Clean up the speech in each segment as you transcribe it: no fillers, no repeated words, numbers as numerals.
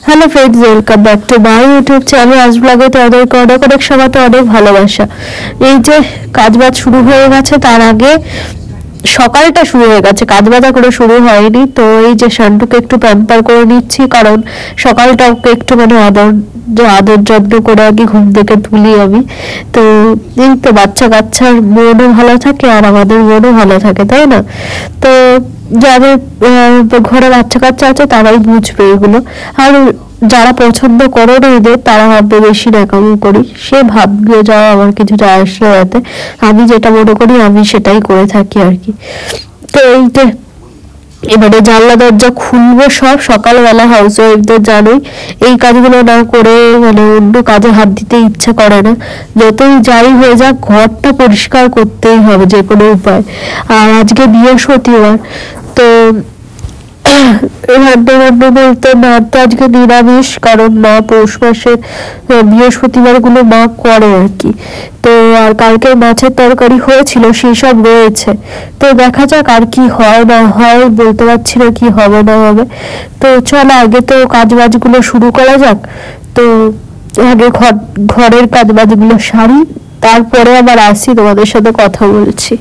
Hello friends, welcome back to my YouTube channel. আজ ব্লগে তোমাদেরকে অনেক অনেক সময় তো অনেক ভালোবাসা। এই যে কাজবাজ শুরু হয়ে গেছে, তার আগে সকালটা শুরু হয়ে গেছে, কাজ বাজা করে শুরু হয়নি। তো এই যে শান্টুকে একটু প্যাম্পার করে নিচ্ছি, কারণ সকালটা ওকে একটু মানে আদর যত্ন করে আগে ঘুম থেকে তুলি আমি। তো এই তো বাচ্চা কাচ্চার মনও ভালো থাকে আর আমাদের মনও ভালো থাকে, তাই না? তো যাদের ঘরে বাচ্চা কাচ্চা আছে তারাই বুঝবে এগুলো। আর যারা পছন্দ করো না এদের, তারা ভাববে বেশি ন্যাকামি করি, সে ভাববে, যাও আমার কিছু যায় আসে না এতে। আমি যেটা মনে করি আমি সেটাই করে থাকি আর কি। তো এই যে এবারে জানলা দরজা খুলবো সব সকালবেলা, হাউস ওয়াইফদের জানোই এই কাজগুলো না করে মানে অন্য কাজে হাত দিতে ইচ্ছা করে না। যতই যাই হয়ে যাক, ঘরটা পরিষ্কার করতেই হবে যে কোনো উপায়। আর আজকে বৃহস্পতিবার, তো রান্না বান্না বলতে মা তো আজকে নিরামিষ, কারণ মা পৌষ মাসের বৃহস্পতিবার গুলো মা করে আর কি। তো আর কালকে মাছের তরকারি হয়েছিল, সেসব রয়েছে। তো দেখা যাক আর কি হয় না হয়, বলতে পারছি না কি হবে না হবে। তো চলো আগে তো কাজ বাজগুলো শুরু করা যাক। তো আগে ঘরের কাজ বাজগুলো সারি, তারপরে আবার আসি তোমাদের সাথে কথা বলছি।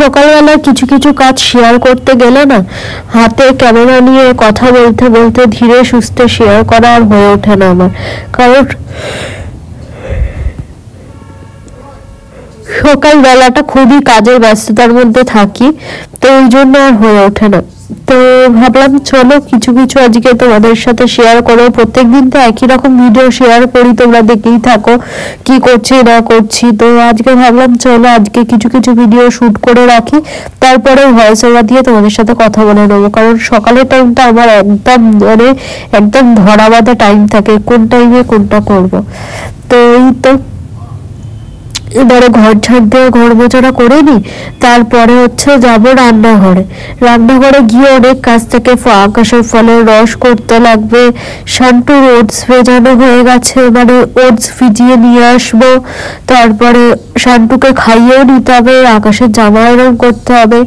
সকালবেলা কিছু কিছু কাজ শেয়ার করতে গেলে না হাতে ক্যামেরা নিয়ে কথা বলতে বলতে ধীরে সুস্থে শেয়ার করা আর হয়ে ওঠে না আমার, কারণ সকালবেলাটা খুবই কাজের ব্যস্ততার মধ্যে থাকি, তো ওই জন্য আর হয়ে ওঠে না। তো ভাবলাম চলো কিছু কিছু আজকে তোমাদের সাথে শেয়ার করো। প্রত্যেকদিন তো একই রকম ভিডিও শেয়ার করি, তোমরা দেখেই থাকো কি করছি না করছি। তো আজকে ভাবলাম চলো আজকে কিছু কিছু ভিডিও শুট করে রাখি, তারপরে ভয়েস ওভার দিয়ে তোমাদের সাথে কথা বলে নেবো। কারণ সকালের টাইমটা আমার একদম মানে একদম ধরা বাঁধা টাইম থাকে, কোন টাইমে কোনটা করব। তো এই তো এবারে ঘর ঝাড় দিয়ে ঘর মোছাটা করে নি, তারপরে হচ্ছে যাব রান্নাঘরে। রান্নাঘরে গিয়ে অনেক কাজ থেকে আকাশের ফলের রস করতে লাগবে, শান্টুর ওটস ভেজানো হয়ে গেছে, মানে ওটস ভিজিয়ে নিয়ে আসবো, তারপরে শান্টুকে খাইয়েও নিতে হবে, আকাশের জামা আয়রন করতে হবে,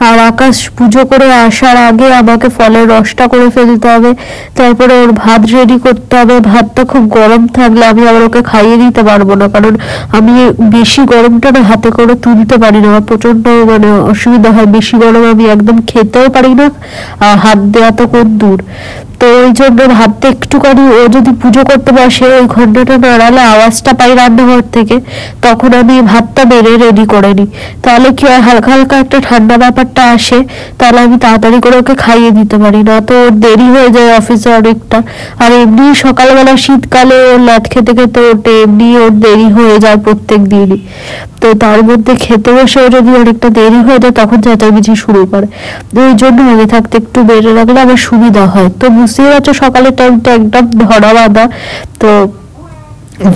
আর আকাশ পুজো করে আসার আগে আমাকে ফলের রসটা করে ফেলতে হবে, তারপরে ওর ভাত রেডি করতে হবে। ভাতটা খুব গরম থাকলে আমি আবার ওকে খাইয়ে দিতে পারবো না, কারণ আমি বেশি গরমটা না হাতে করে তুলতে পারি না, আমার প্রচন্ড মানে অসুবিধা হয়। বেশি গরম আমি একদম খেতেও পারি না, আর হাত দেওয়া তো কোন দূর। তো ওই জন্য ভাবতে একটুখানি ও যদি পুজো করতে বসে ওই ঘন্টাটা নাড়ালে আওয়াজটা পাই রান্নাঘর থেকে, তখন আমি ভাতটা বেড়ে রেডি করে নিই। তাহলে কি হয়, হালকা হালকা একটা ঠান্ডা ব্যাপারটা আসে, তাহলে আমি তাড়াতাড়ি করে ওকে খাইয়ে দিতে পারি, না তো ওর দেরি হয়ে যায় অফিসে অনেকটা। আর এমনি সকালবেলা শীতকালে ওর ল্যাদ খেতে খেতে ওঠে, এমনি ওর দেরি হয়ে যায় প্রত্যেক দিনই। তো তার মধ্যে খেতে বসেও যদি অনেকটা দেরি হয়ে যায় তখন চেঁচামেচি শুরু করে। ওই জন্য আগে থাকতে একটু বেড়ে রাখলে আমার সুবিধা হয়। তো বুঝতেই পারছো সকালের টাইমটা একদম ধরা বাঁধা। তো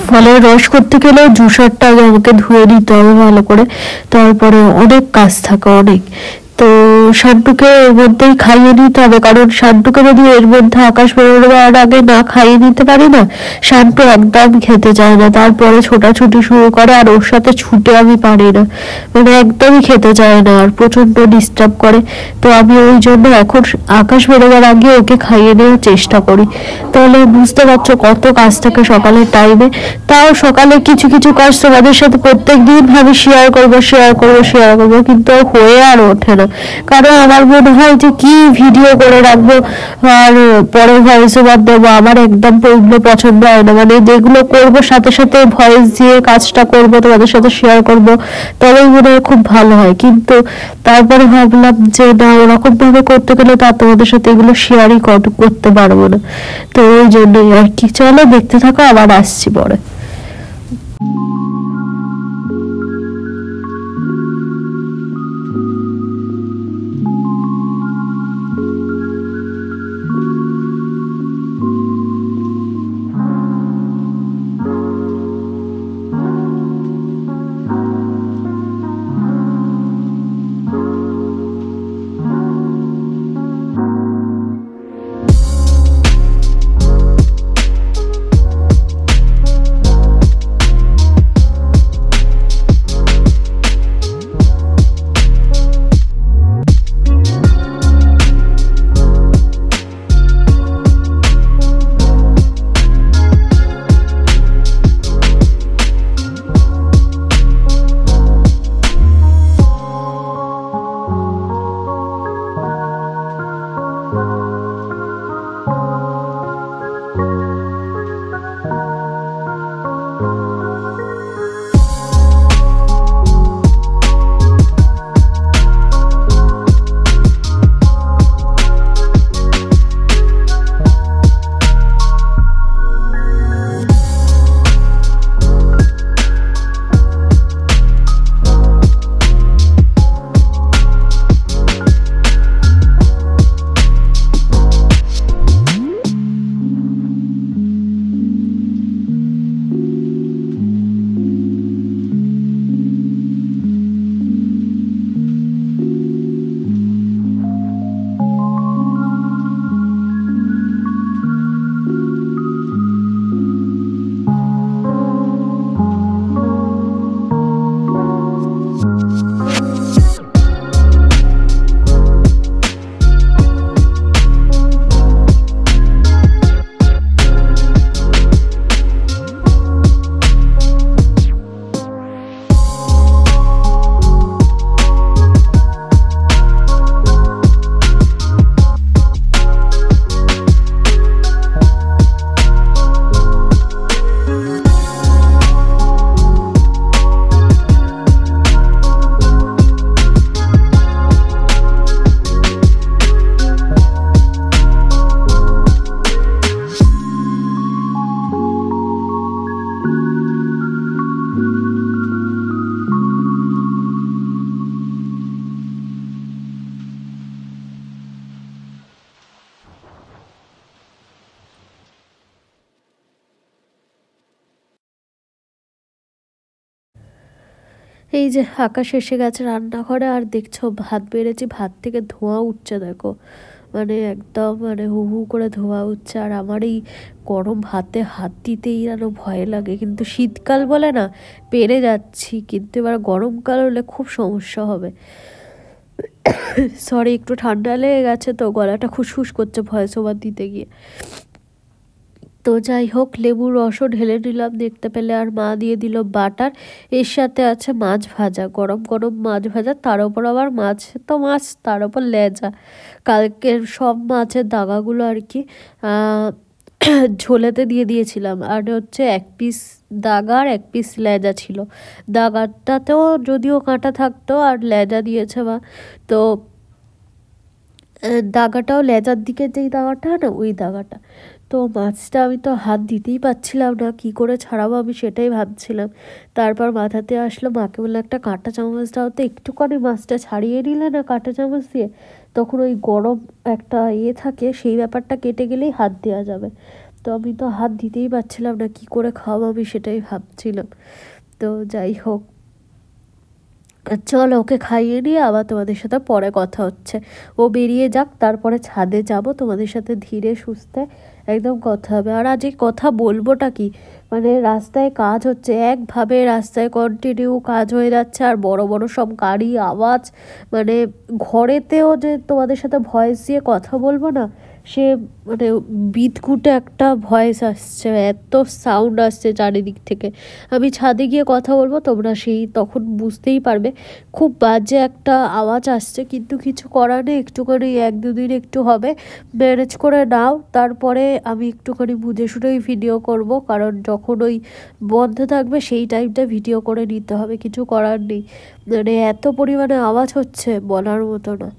ফলের রস করতে গেলেও জুসারটা আগে আমাকে ধুয়ে নিতে হবে ভালো করে, তারপরে অনেক কাজ থাকে অনেক। তো শান্টুকে এর মধ্যেই খাইয়ে নিতে হবে, কারণ শান্টুকে যদি এর মধ্যে আকাশ বেরোবার আগে না খাইয়ে নিতে পারি না, শান্টু একদম খেতে চায় না, তারপরে ছোটাছুটি শুরু করে, আর ওর সাথে ছুটে আমি পারি না, মানে একদমই খেতে চায় না আর প্রচন্ড ডিস্টার্ব করে। তো আমি ওই জন্য এখন আকাশ বেরোবার আগে ওকে খাইয়ে নেওয়ার চেষ্টা করি। তাহলে বুঝতে পারছো কত কাজ থাকে সকালের টাইমে। তাও সকালে কিছু কিছু কাজ তোমাদের সাথে প্রত্যেক দিন ভাবে শেয়ার করবো, কিন্তু হয়ে আর ওঠে না, কারণ আমার মনে হয় যে কি ভিডিও করে রাখবো আর পরে ভয়েস ওভার দেবো, আমার একদম ওগুলো পছন্দ হয় না। মানে যেগুলো করবো সাথে সাথে ভয়েস দিয়ে কাজটা করবো, তোমাদের সাথে শেয়ার করবো, তবেই মনে হয় খুব ভালো হয়। কিন্তু তারপরে ভাবলাম যে না, ওরকম ভাবে করতে গেলে তা তোমাদের সাথে এগুলো শেয়ারই করতে পারবো না। তো ওই জন্যই আর কি। চলো দেখতে থাকো, আবার আসছি পরে। এই যে আকাশ এসে গেছে রান্নাঘরে, আর দেখছো ভাত বেড়েছি, ভাত থেকে ধোঁয়া উঠছে দেখো, মানে একদম মানে হু হু করে ধোঁয়া উঠছে। আর আমার এই গরম ভাতে হাত দিতেই যেন ভয় লাগে, কিন্তু শীতকাল বলে না পেরে যাচ্ছি, কিন্তু এবার গরমকাল হলে খুব সমস্যা হবে। সরি, একটু ঠান্ডা লেগে গেছে তো, গলাটা খুসখুস করছে ভয়েস ওভার দিতে গিয়ে। তো যাই হোক, লেবুর রসও ঢেলে নিলাম দেখতে পেলে, আর মা দিয়ে দিল বাটার, এর সাথে আছে মাছ ভাজা, গরম গরম মাছ ভাজা, তার ওপর আবার মাছ তো মাছ, তার ওপর লেজা, কালকের সব মাছের দাগাগুলো আর কি ঝোলেতে দিয়ে দিয়েছিলাম। আর হচ্ছে এক পিস দাগা আর এক পিস লেজা ছিল, দাগাটাতেও যদিও কাঁটা থাকতো, আর লেজা দিয়েছে মা। তো দাগাটাও লেজার দিকে যেই দাগাটা না, ওই দাগাটা। তো মাছটা আমি তো হাত দিতেই পারছিলাম না, কি করে ছাড়াবো আমি সেটাই ভাবছিলাম। তারপর মাথাতে আসলো, মাকে বললো একটা কাঁটা চামচ দাও, তো একটুখানি মাছটা ছাড়িয়ে নিলে না কাঁটা চামচ দিয়ে, তখন ওই গরম একটা থাকে, সেই ব্যাপারটা কেটে গেলেই হাত দেওয়া যাবে। তো আমি তো হাত দিতেই পারছিলাম না, কি করে খাওয়াবো আমি সেটাই ভাবছিলাম। তো যাই হোক, চলো ওকে খাইয়ে নিয়ে আবার তোমাদের সাথে পরে কথা হচ্ছে। ও বেরিয়ে যাক, তারপরে ছাদে যাব, তোমাদের সাথে ধীরে সুস্থে একদম কথা হবে। আর আজ এই কথা বলবোটা কি, মানে রাস্তায় কাজ হচ্ছে, একভাবে রাস্তায় কন্টিনিউ কাজ হয়ে যাচ্ছে, আর বড় বড় সব গাড়ি আওয়াজ, মানে ঘরেতেও যে তোমাদের সাথে ভয়েস দিয়ে কথা বলবো না, সে মানে বিদঘুটে একটা ভয়েস আসছে, এত সাউন্ড আসছে চারিদিক থেকে। আমি ছাদে গিয়ে কথা বলবো, তোমরা সেই তখন বুঝতেই পারবে, খুব বাজে একটা আওয়াজ আসছে, কিন্তু কিছু করার নেই, একটুখানি এক দুদিন একটু হবে, ম্যানেজ করে নাও। তারপরে আমি একটুখানি বুঝে শুনেই ভিডিও করব, কারণ যখন ওই বন্ধ থাকবে সেই টাইমটা ভিডিও করে নিতে হবে, কিছু করার নেই। মানে এত পরিমাণে আওয়াজ হচ্ছে বলার মতো না।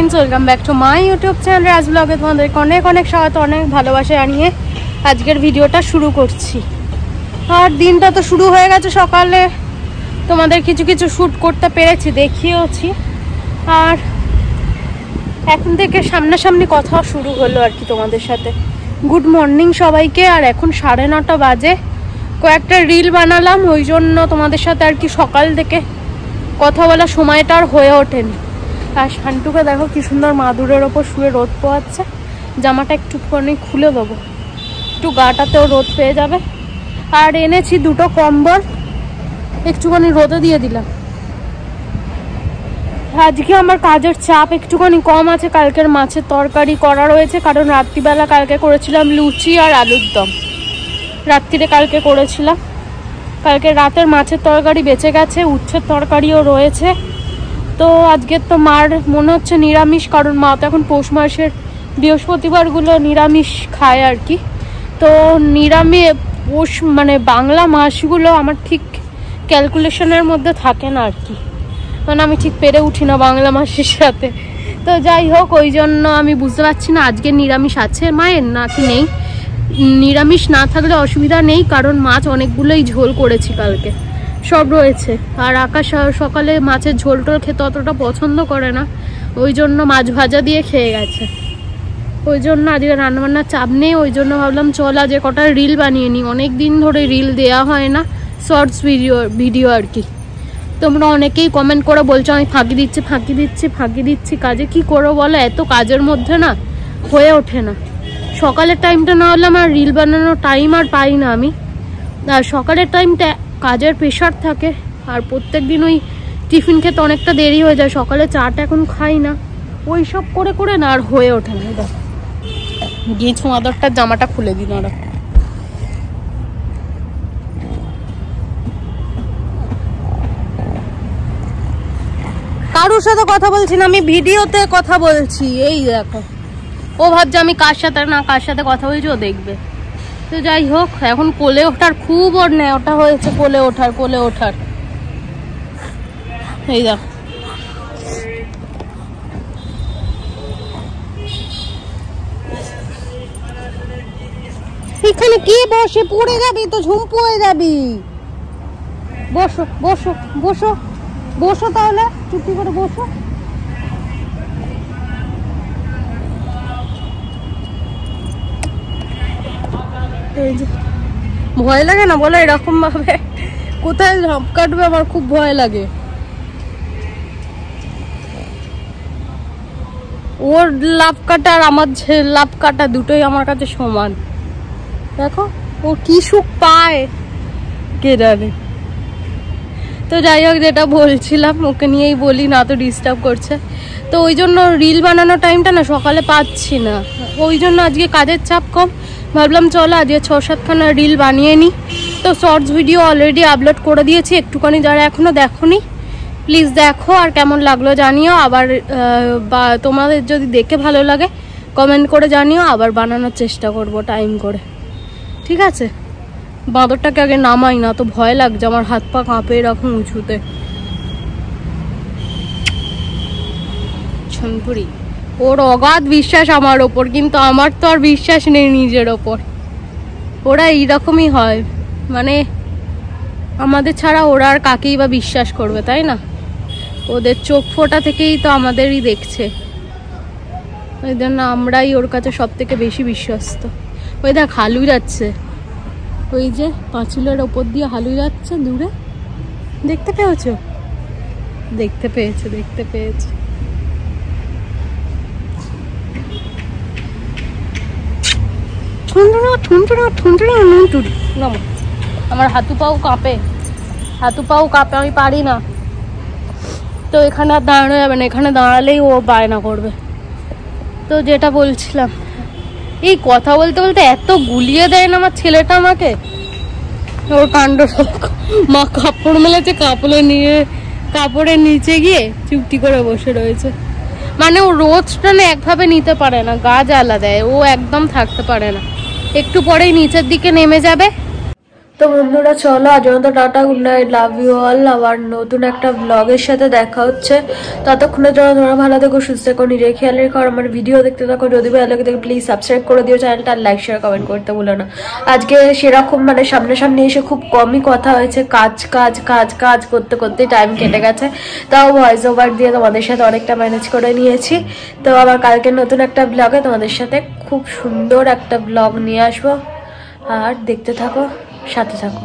Friends, welcome back to my YouTube channel Raj ব্লগে। তোমাদেরকে অনেক অনেক স্বাগত, অনেক ভালোবাসা জানিয়ে আজকের ভিডিওটা শুরু করছি। আর দিনটা তো শুরু হয়ে গেছে, সকালে তোমাদের কিছু কিছু শ্যুট করতে পেরেছি, দেখিয়েওছি। আর এখন থেকে সামনাসামনি কথা শুরু হলো আর কি তোমাদের সাথে। গুড মর্নিং সবাইকে। আর এখন 9:30 বাজে। কয়েকটা রিল বানালাম, ওই জন্য তোমাদের সাথে আর কি সকাল থেকে কথা বলার সময়টা আর হয়ে ওঠেনি। আর শান্টুকে দেখো কি সুন্দর মাদুরের ওপর শুয়ে রোদ পোয়াচ্ছে। জামাটা একটুখানি খুলে দেবো, একটু গাটাতেও রোদ পেয়ে যাবে। আর এনেছি 2টো কম্বল, একটুখানি রোদে দিয়ে দিলাম। আজকে আমার কাজের চাপ একটুখানি কম আছে। কালকের মাছের তরকারি করা রয়েছে, কারণ রাত্রিবেলা কালকে করেছিলাম লুচি আর আলুর দম। রাত্রিরে কালকে করেছিলাম, কালকে রাতের মাছের তরকারি বেঁচে গেছে, উচ্ছের তরকারিও রয়েছে। তো আজকের তো মার মনে হচ্ছে নিরামিষ, কারণ মা তো এখন পৌষ মাসের বৃহস্পতিবারগুলো নিরামিষ খায় আর কি। তো নিরামিষ পৌষ মানে বাংলা মাসগুলো আমার ঠিক ক্যালকুলেশনের মধ্যে থাকে না আর কি, মানে আমি ঠিক পেরে উঠি না বাংলা মাসের সাথে। তো যাই হোক, ওই জন্য আমি বুঝতে পারছি না আজকে নিরামিষ আছে মায়ের নাকি নেই। নিরামিষ না থাকলে অসুবিধা নেই, কারণ মাছ অনেকগুলোই ঝোল করেছি কালকে, সব রয়েছে। আর আকাশ সকালে মাছের ঝোল টোল খেতে অতটা পছন্দ করে না, ওই জন্য মাছ ভাজা দিয়ে খেয়ে গেছে। ওই জন্য আজকে রান্নাবান্নার চাপ নেই। ওই জন্য ভাবলাম চল আজ কটা রিল বানিয়ে নিই, অনেক দিন ধরে রিল দেওয়া হয় না, শর্টস ভিডিও আর কি। তোমরা অনেকেই কমেন্ট করে বলছো আমি ফাঁকি দিচ্ছি কাজে। কি করো বলো, এত কাজের মধ্যে না হয়ে ওঠে না। সকালের টাইমটা না হলে আমার রিল বানানোর টাইম আর পাই না আমি। আর সকালের টাইমটা কাজের প্রেশার থাকে, আর প্রত্যেক দিন ওই টিফিন খেতে অনেকটা দেরি হয়ে যায়। সকালে চাটা এখন খাই না, ওই সব করে করে না আর হয়ে ওঠে না। দেখো গিয়ে ছোঁয়াদরটার জামাটা খুলে দিন ওরা। কারোর সাথে কথা বলছি না, আমি ভিডিওতে কথা বলছি। এই দেখো, ও ভাবছে আমি কার সাথে কথা বলছি, ও দেখবে। তো যাই হোক, এখন কোলে ওঠার খুব ওর নেওয়াটা হয়েছে, কোলে ওঠার। এই দেখো, এখানে কে বসে, পড়ে যাবি তো, ঝুমপু হয়ে যাবি। বসো তাহলে, চুপটি করে বসো। ভয় লাগে না বলো এরকম ভাবে, কোথায় ঝাঁপ কাটবে আমার খুব ভয় লাগে। ওর লাভ কাটা আর আমার লাভ কাটা দুটোই আমার কাছে সমান। দেখো ও কি সুখ পায় কে জানে। তো যাই হোক, যেটা বলছিলাম ওকে নিয়েই বলি, না তো ডিস্টার্ব করছে। তো ওই জন্য রিল বানানোর টাইমটা না সকালে পাচ্ছি না, ওই জন্য আজকে কাজের চাপ কম। ভাবলাম চলো আজকে 6-7খানা রিল বানিয়ে নিই। তো শর্টস ভিডিও অলরেডি আপলোড করে দিয়েছি, একটুখানি যারা এখনও দেখোনি প্লিজ দেখো, আর কেমন লাগলো জানিও। আবার তোমাদের যদি দেখে ভালো লাগে কমেন্ট করে জানিও, আবার বানানোর চেষ্টা করব টাইম করে, ঠিক আছে? বাঁদরটাকে আগে নামাই না, তো ভয় লাগছে, আমার হাত পা কাঁপে এরকম উঁচুতে। ছনপুরি, ওর অগাধ বিশ্বাস আমার ওপর, কিন্তু আমার তো আর বিশ্বাস নেই নিজের ওপর। ওরা এইরকমই হয়, মানে আমাদের ছাড়া ওরা আর কাকেই বা বিশ্বাস করবে, তাই না? ওদের চোখ ফোটা থেকেই তো আমাদেরই দেখছে, ওই জন্য আমরাই ওর কাছে সব থেকে বেশি বিশ্বস্ত। ওই দেখ হালু যাচ্ছে, ওই যে পাঁচিলের ওপর দিয়ে হালু যাচ্ছে দূরে, দেখতে পেয়েছো? দেখতে পেয়েছে। আমার হাতু পাও কাঁপে, আমি পারি না। তো এখানে আর দাঁড়ানো যাবে না, এখানে দাঁড়ালেই ও বায়না করবে। তো যেটা বলছিলাম, এই কথা বলতে বলতে এত গুলিয়ে দেয় না আমার ছেলেটা আমাকে, ওর কাণ্ড। মা কাপড় মেলেছে, কাপড়ের নিচে গিয়ে চুপটি করে বসে রয়েছে। মানে ও রোদটা না একভাবে নিতে পারে না, গা জ্বালা দেয়, ও একদম থাকতে পারে না। একটু পরেই নিচের দিকে নেমে যাবে। তো তো বন্ধুরা চলো আজ মতো tata, good night, love you all. আবার নতুন একটা ব্লগের সাথে দেখা হচ্ছে। ততক্ষণের জন্য তোমরা ভালো থেকো, সুস্থ থেকো, নিজের খেয়াল রেখো। আর আমার ভিডিও দেখতে থাকো, যদি ভালো লাগে থাকে প্লিজ সাবস্ক্রাইব করে দিও চ্যানেলটা, লাইক শেয়ার কমেন্ট করতে ভুলো না। আজকে সেরকম মানে সামনে এসে খুব কমই কথা হয়েছে, কাজ কাজ কাজ কাজ করতে করতে টাইম কেটে গেছে। তাও ভয়েস ওভার দিয়ে তোমাদের সাথে অনেকটা ম্যানেজ করে নিয়েছি। তো আবার কালকে নতুন একটা ব্লগে তোমাদের সাথে খুব সুন্দর একটা ব্লগ নিয়ে আসবো। আর দেখতে থাকো, সাথে থাকো।